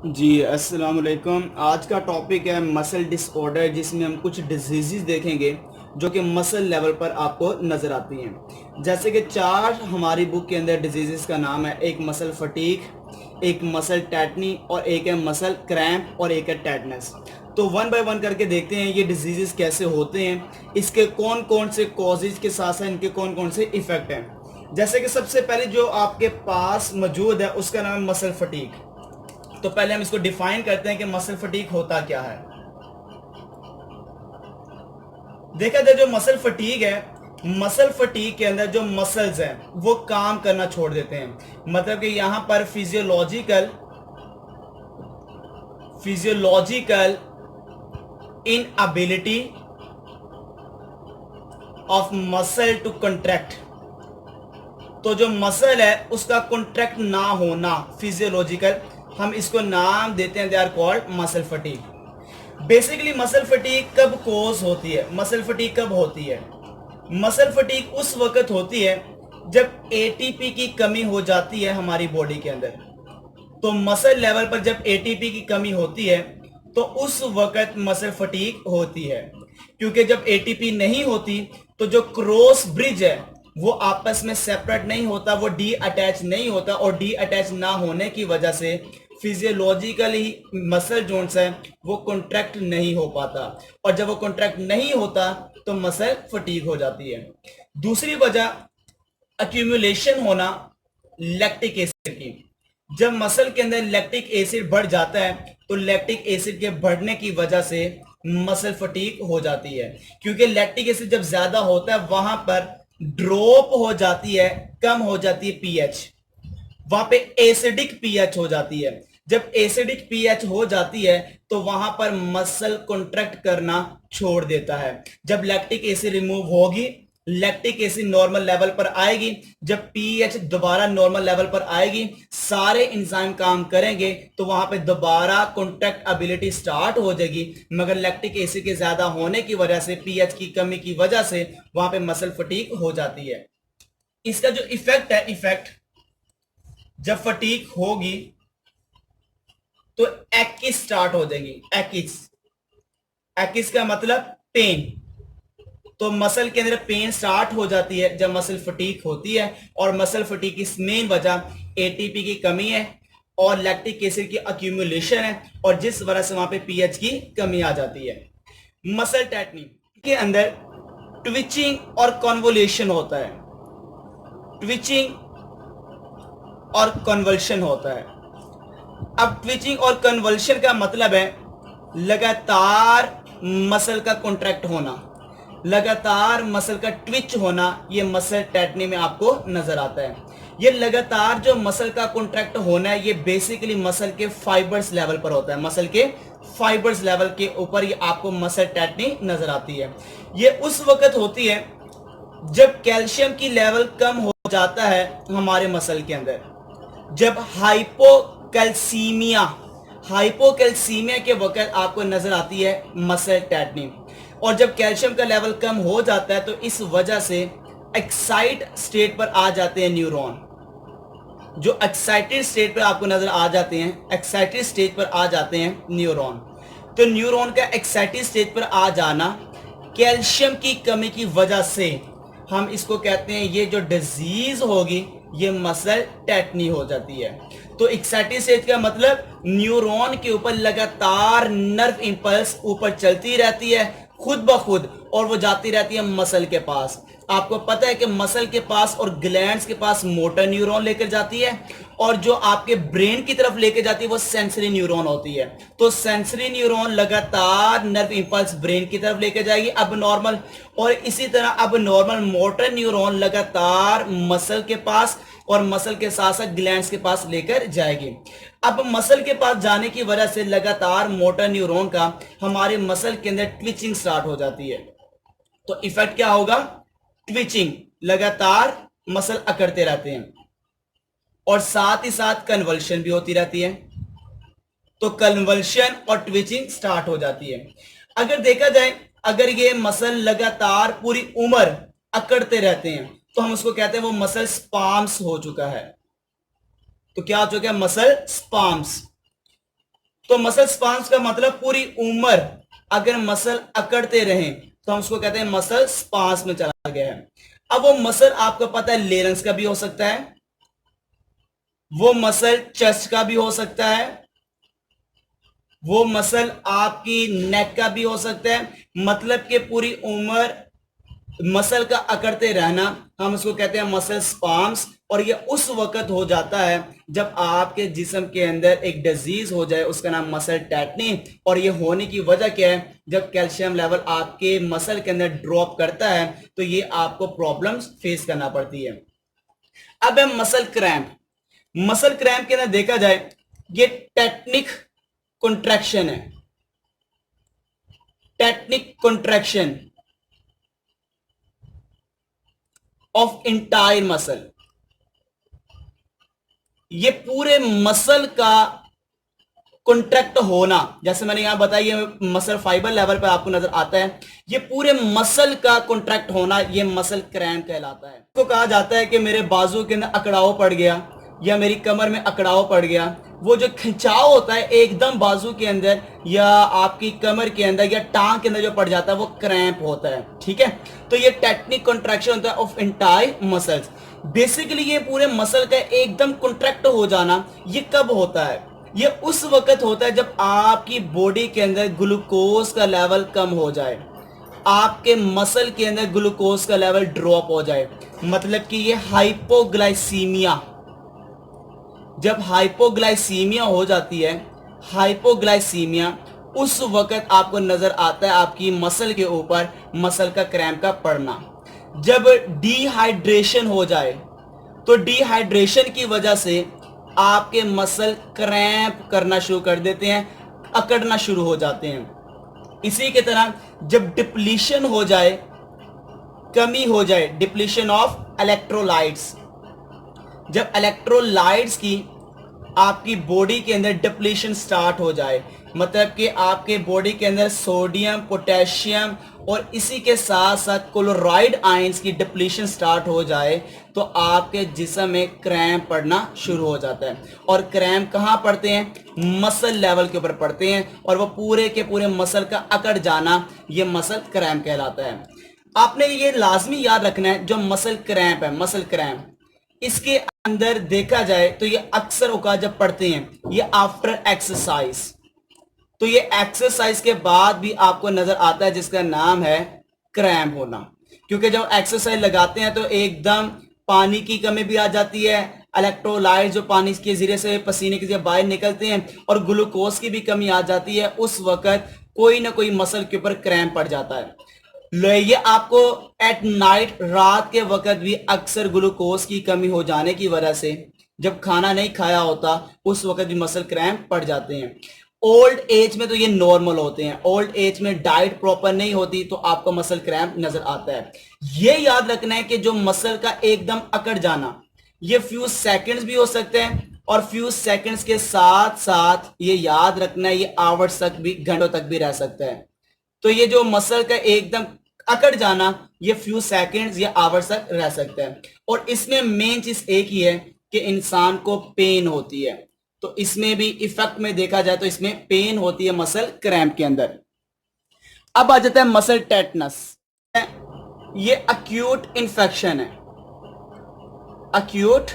जी अस्सलाम वालेकुम। आज का टॉपिक है मसल डिसऑर्डर, जिसमें हम कुछ डिजीज़ देखेंगे जो कि मसल लेवल पर आपको नज़र आती हैं। जैसे कि चार हमारी बुक के अंदर डिजीज़ का नाम है। एक मसल फटीक, एक मसल टैटनी, और एक है मसल क्रैम्प, और एक है टैटनेस। तो वन बाय वन करके देखते हैं ये डिजीज़ कैसे होते हैं, इसके कौन कौन से कॉजेज़ के साथ साथ इनके कौन कौन से इफ़ेक्ट हैं। जैसे कि सबसे पहले जो आपके पास मौजूद है उसका नाम है मसल फटीक। तो पहले हम इसको डिफाइन करते हैं कि मसल फटीक होता क्या है। देखा जाए जो मसल फटीक है, मसल फटीक के अंदर जो मसल्स हैं वो काम करना छोड़ देते हैं। मतलब कि यहां पर physiological inability of muscle to contract. तो जो मसल है उसका कॉन्ट्रैक्ट ना होना, फिजियोलॉजिकल, हम इसको नाम देते हैं, they are called muscle fatigue. Basically muscle fatigue कब कोज होती है? मसल फटीक कब होती है? मसल फटीक उस वक्त होती है जब एटीपी की कमी हो जाती है हमारी बॉडी के अंदर। तो मसल लेवल पर जब एटीपी की कमी होती है तो उस वक्त मसल फटीक होती है। क्योंकि जब एटीपी नहीं होती तो जो क्रॉस ब्रिज है वो आपस में सेपरेट नहीं होता, वो डी अटैच नहीं होता, और डी अटैच ना होने की वजह से फिजियोलॉजिकली मसल जोन्स है वो कॉन्ट्रैक्ट नहीं हो पाता, और जब वो कॉन्ट्रैक्ट नहीं होता तो मसल फटीग हो जाती है। दूसरी वजह अक्यूमुलेशन होना लैक्टिक एसिड की। जब मसल के अंदर लैक्टिक एसिड बढ़ जाता है तो लैक्टिक एसिड के बढ़ने की वजह से मसल फटीग हो जाती है। क्योंकि लैक्टिक एसिड जब ज्यादा होता है वहां पर ड्रॉप हो जाती है, कम हो जाती है पीएच, वहां पे एसिडिक पीएच हो जाती है। जब एसिडिक पीएच हो जाती है तो वहां पर मसल कॉन्ट्रैक्ट करना छोड़ देता है। जब लैक्टिक एसिड रिमूव होगी, लैक्टिक एसिड नॉर्मल लेवल पर आएगी, जब पीएच दोबारा नॉर्मल लेवल पर आएगी, सारे एंजाइम काम करेंगे तो वहां पे दोबारा कॉन्ट्रैक्ट एबिलिटी स्टार्ट हो जाएगी। मगर लैक्टिक एसिड के ज्यादा होने की वजह से, पीएच की कमी की वजह से वहां पे मसल फटीग हो जाती है। इसका जो इफेक्ट है, इफेक्ट जब फटीग होगी तो एक्किस स्टार्ट हो जाएगी। एक्किस, एक्किस का मतलब पेन। तो मसल के अंदर पेन स्टार्ट हो जाती है जब मसल फटीग होती है, और मसल फटीग की मेन वजह एटीपी की कमी है और लैक्टिक एसिड की अक्यूमुलेशन है, और जिस वजह से वहां पे पीएच की कमी आ जाती है। मसल टैटनी के अंदर ट्विचिंग और कन्वोल्यूशन होता है। ट्विचिंग और कन्वल्शन होता है। अब ट्विचिंग और कन्वल्शन का मतलब है लगातार मसल का कॉन्ट्रैक्ट होना, लगातार मसल का ट्विच होना। ये मसल टैटनी में आपको नजर आता है। ये लगातार जो मसल का कॉन्ट्रैक्ट होना है ये बेसिकली मसल के फाइबर्स लेवल पर होता है। मसल के फाइबर्स लेवल के ऊपर ये आपको मसल टैटनी नजर आती है। ये उस वक्त होती है जब कैल्शियम की लेवल कम हो जाता है हमारे मसल के अंदर। जब हाइपोकैल्सीमिया, हाइपोकैल्सीमिया के वक्त आपको नजर आती है मसल टैटनी। और जब कैल्शियम का लेवल कम हो जाता है तो इस वजह से एक्साइट स्टेट पर आ जाते हैं न्यूरॉन। जो एक्साइटेड स्टेट पर आपको नजर आ जाते हैं, एक्साइटेड स्टेज पर आ जाते हैं न्यूरॉन। तो न्यूरॉन का एक्साइटेड स्टेज पर आ जाना कैल्शियम की कमी की वजह से, हम इसको कहते हैं ये जो डिजीज होगी ये मसल टैटनी हो जाती है। तो एक्साइटेड स्टेज का मतलब न्यूरॉन के ऊपर लगातार नर्व इंपल्स ऊपर चलती रहती है खुद ब खुद, और वो जाती रहती है मसल के पास। आपको पता है कि मसल के पास और ग्लैंड्स के पास मोटर न्यूरॉन लेकर जाती है, और जो आपके ब्रेन की तरफ लेकर जाती है वो सेंसरी न्यूरॉन होती है। तो सेंसरी न्यूरॉन लगातार नर्व इंपल्स ब्रेन की तरफ लेकर जाएगी अब नॉर्मल, और इसी तरह अब नॉर्मल मोटर न्यूरॉन लगातार मसल के पास और मसल के साथ साथ ग्लैंड्स के पास लेकर जाएगी। अब मसल के पास जाने की वजह से लगातार मोटर न्यूरॉन का हमारे मसल के अंदर ट्विचिंग स्टार्ट हो जाती है। तो इफेक्ट क्या होगा? ट्विचिंग, लगातार मसल अकड़ते रहते हैं, और साथ ही साथ कन्वल्शन भी होती रहती है। तो कन्वल्शन और ट्विचिंग स्टार्ट हो जाती है। अगर देखा जाए, अगर ये मसल लगातार पूरी उम्र अकड़ते रहते हैं तो हम उसको कहते हैं वो मसल स्पाम्स हो चुका है। तो क्या हो चुका है? मसल स्पाम्स। तो मसल स्पाम्स का मतलब पूरी उम्र अगर मसल अकड़ते रहे तो हम उसको कहते हैं मसल स्पाम्स में चला गया है। अब वो मसल आपको पता है लेरेंस का भी हो सकता है, वो मसल चेस्ट का भी हो सकता है, वो मसल आपकी नेक का भी हो सकता है। मतलब कि पूरी उम्र मसल का अकड़ते रहना हम उसको कहते हैं मसल स्पाम्स। और ये उस वक्त हो जाता है जब आपके जिस्म के अंदर एक डिजीज हो जाए, उसका नाम मसल टेटनी। और ये होने की वजह क्या है, जब कैल्शियम लेवल आपके मसल के अंदर ड्रॉप करता है तो ये आपको प्रॉब्लम्स फेस करना पड़ती है। अब है मसल क्रैम्प। मसल क्रैम्प के अंदर देखा जाए ये टेक्निक कॉन्ट्रैक्शन है, technique contraction of entire muscle. ये पूरे मसल का कॉन्ट्रैक्ट होना, जैसे मैंने यहां बताया ये मसल फाइबर लेवल पर आपको नजर आता है, ये पूरे मसल का कॉन्ट्रैक्ट होना ये मसल क्रैम्प कहलाता है। इसको कहा जाता है कि मेरे बाजू के अंदर अकड़ाव पड़ गया या मेरी कमर में अकड़ाव पड़ गया। वो जो खिंचाव होता है एकदम बाजू के अंदर या आपकी कमर के अंदर या टांग के अंदर जो पड़ जाता है वो क्रैम्प होता है, ठीक है। तो ये टेक्निक कॉन्ट्रैक्शन होता है ऑफ एंटायर मसल्स। बेसिकली ये पूरे मसल का एकदम कॉन्ट्रैक्ट हो जाना ये कब होता है, ये उस वक्त होता है जब आपकी बॉडी के अंदर ग्लूकोज का लेवल कम हो जाए, आपके मसल के अंदर ग्लूकोज का लेवल ड्रॉप हो जाए। मतलब कि ये हाइपोग्लाइसीमिया, जब हाइपोग्लाइसीमिया हो जाती है, हाइपोग्लाइसीमिया, उस वक्त आपको नजर आता है आपकी मसल के ऊपर मसल का क्रैम्प का पड़ना। जब डिहाइड्रेशन हो जाए तो डिहाइड्रेशन की वजह से आपके मसल क्रैम्प करना शुरू कर देते हैं, अकड़ना शुरू हो जाते हैं। इसी के तरह जब डिप्लीशन हो जाए, कमी हो जाए, डिप्लीशन ऑफ इलेक्ट्रोलाइट्स, जब इलेक्ट्रोलाइट्स की आपकी बॉडी के अंदर डिप्लीशन स्टार्ट हो जाए, मतलब कि आपके बॉडी के अंदर सोडियम, पोटेशियम और इसी के साथ साथ क्लोराइड आयंस की डिप्लीशन स्टार्ट हो जाए तो आपके जिस्म में क्रैम्प पड़ना शुरू हो जाता है। और क्रैम्प कहाँ पड़ते हैं, मसल लेवल के ऊपर पड़ते हैं और वो पूरे के पूरे मसल का अकड़ जाना ये मसल क्रैम्प कहलाता है। आपने ये लाजमी याद रखना है, जो मसल क्रैम्प है, मसल क्रैम्प, इसके अंदर देखा जाए तो ये अक्सर औकात जब पड़ते हैं ये आफ्टर एक्सरसाइज, तो ये एक्सरसाइज के बाद भी आपको नजर आता है जिसका नाम है क्रैम्प होना। क्योंकि जब एक्सरसाइज लगाते हैं तो एकदम पानी की कमी भी आ जाती है, इलेक्ट्रोलाइट जो पानी के जरिए से पसीने के जरिए बाहर निकलते हैं और ग्लूकोज की भी कमी आ जाती है, उस वक्त कोई ना कोई मसल के ऊपर क्रैम्प पड़ जाता है। ये आपको एट नाइट, रात के वक्त भी अक्सर ग्लूकोज की कमी हो जाने की वजह से जब खाना नहीं खाया होता उस वक्त भी मसल क्रैम्प पड़ जाते हैं। ओल्ड एज में तो ये नॉर्मल होते हैं, ओल्ड एज में डाइट प्रॉपर नहीं होती तो आपको मसल क्रैम्प नजर आता है। ये याद रखना है कि जो मसल का एकदम अकड़ जाना ये फ्यू सेकंड्स भी हो सकते हैं और फ्यू सेकंड्स के साथ साथ ये याद रखना है ये आवर्स तक भी, घंटों तक भी रह सकता है। तो ये जो मसल का एकदम अकड़ जाना ये फ्यू सेकंड्स या आवर्स तक रह सकता है। और इसमें मेन चीज एक ही है कि इंसान को पेन होती है, तो इसमें भी इफेक्ट में देखा जाए तो इसमें पेन होती है मसल क्रैम्प के अंदर। अब आ जाता है मसल टेटनस। ये अक्यूट इन्फेक्शन है, अक्यूट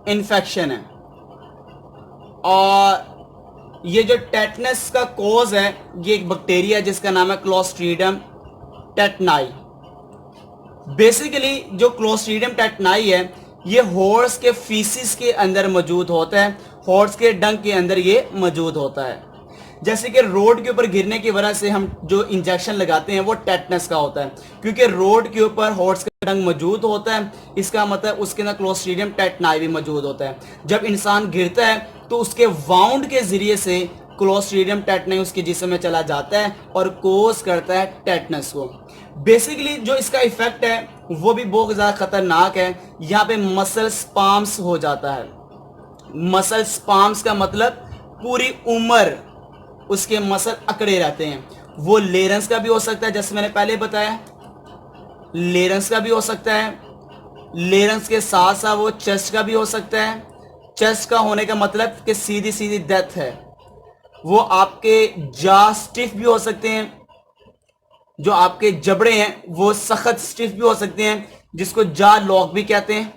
इन्फेक्शन है। और ये जो टेटनस का कॉज है ये एक बैक्टीरिया है जिसका नाम है क्लोस्ट्रीडियम टेटनाई। बेसिकली जो क्लोस्ट्रीडियम टेटनाई है ये हॉर्स के फीसिस के अंदर मौजूद होता है, हॉर्स के डंग के अंदर ये मौजूद होता है। जैसे कि रोड के ऊपर गिरने की वजह से हम जो इंजेक्शन लगाते हैं वो टेटनस का होता है, क्योंकि रोड के ऊपर हॉर्स का डंग मौजूद होता है, इसका मतलब उसके अंदर क्लोस्ट्रीडियम टेटनाई भी मौजूद होता है। जब इंसान गिरता है तो उसके वाउंड के जरिए से क्लोस्ट्रीडियम टेटनाई उसके जिस्म में चला जाता है और कोज करता है टेटनस को। बेसिकली जो इसका इफेक्ट है वो भी बहुत ज्यादा खतरनाक है। यहाँ पे मसल स्पाम्स हो जाता है। मसल स्पाम्स का मतलब पूरी उम्र उसके मसल अकड़े रहते हैं। वो लेरेंस का भी हो सकता है, जैसे मैंने पहले बताया लेरेंस का भी हो सकता है। लेरेंस के साथ साथ वो चेस्ट का भी हो सकता है। चेस्ट का होने का मतलब कि सीधी सीधी डेथ है, वो आपके जा स्टिफ भी हो सकते हैं, जो आपके जबड़े हैं वो सख्त स्टिफ भी हो सकते हैं, जिसको जा लॉक भी कहते हैं,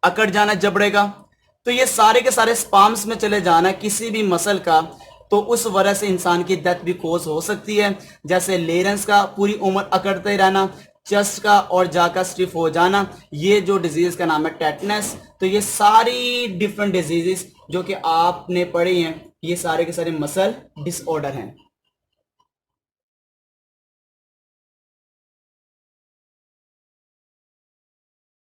अकड़ जाना जबड़े का। तो ये सारे के सारे स्पाम्स में चले जाना किसी भी मसल का, तो उस वजह से इंसान की डेथ भी कोज हो सकती है। जैसे लेरेंस का पूरी उम्र अकड़ते रहना, चेस्ट का और जा का स्टिफ हो जाना, ये जो डिजीज का नाम है टेटनस। तो ये सारी डिफरेंट डिजीजेस जो कि आपने पढ़ी हैं, ये सारे के सारे मसल डिसऑर्डर हैं।